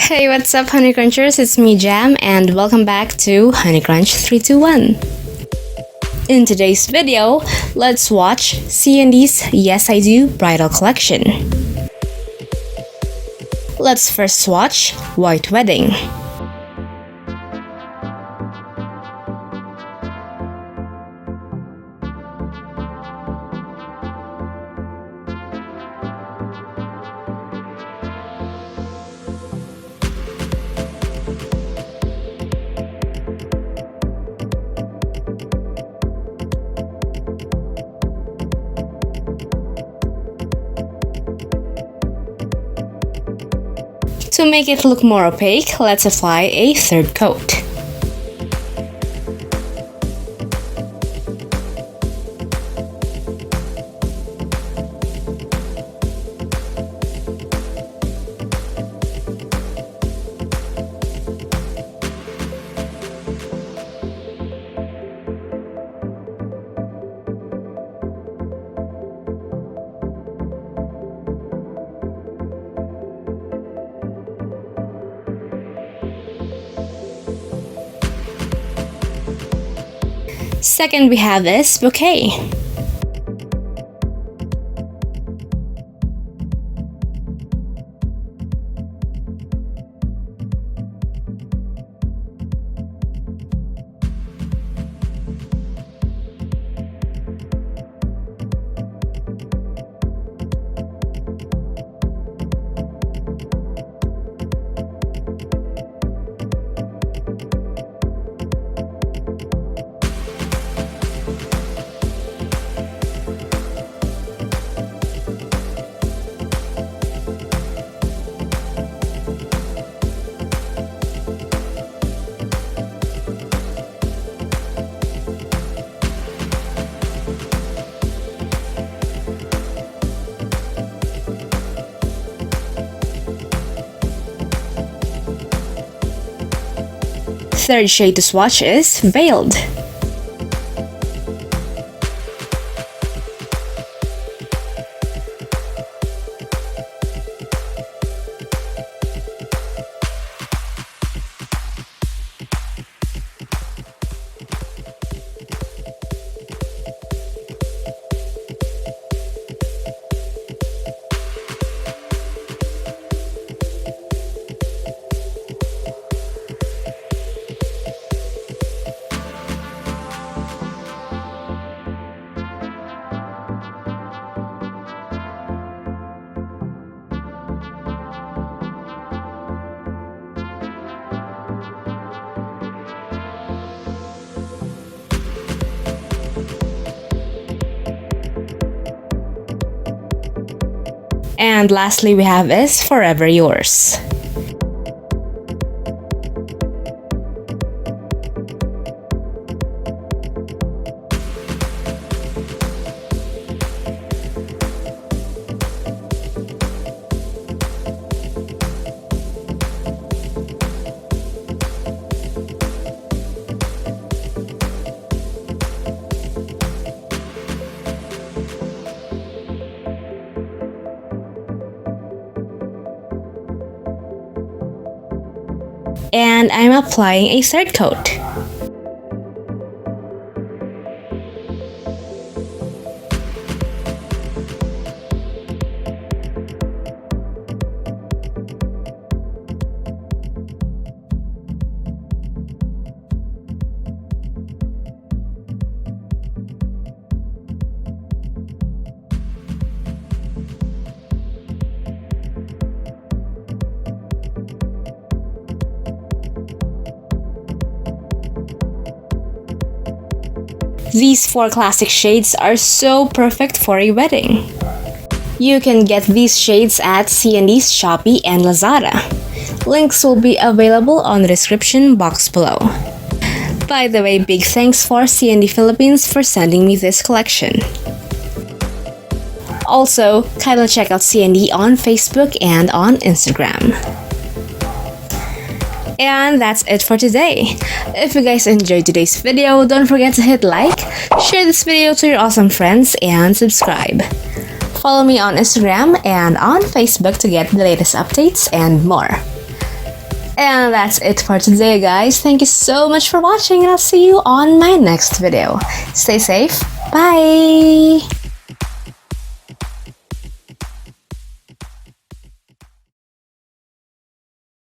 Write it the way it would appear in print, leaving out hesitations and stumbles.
Hey, what's up, honeycrunchers? It's me, Jham, and welcome back to honeycrunch321. In today's video, let's watch CND's Yes I Do Bridal Collection. Let's first watch White Wedding. To make it look more opaque, let's apply a third coat. Second, we have this bouquet. Third shade to swatch is Veiled. And lastly, we have is Forever Yours. And I'm applying a third coat. These 4 classic shades are so perfect for a wedding. You can get these shades at CND's Shopee and Lazada. Links will be available on the description box below. By the way, big thanks for CND Philippines for sending me this collection. Also, kindly check out CND on Facebook and on Instagram. And that's it for today. If you guys enjoyed today's video, don't forget to hit like, share this video to your awesome friends, and subscribe. Follow me on Instagram and on Facebook to get the latest updates and more. And that's it for today, guys. Thank you so much for watching, and I'll see you on my next video. Stay safe. Bye!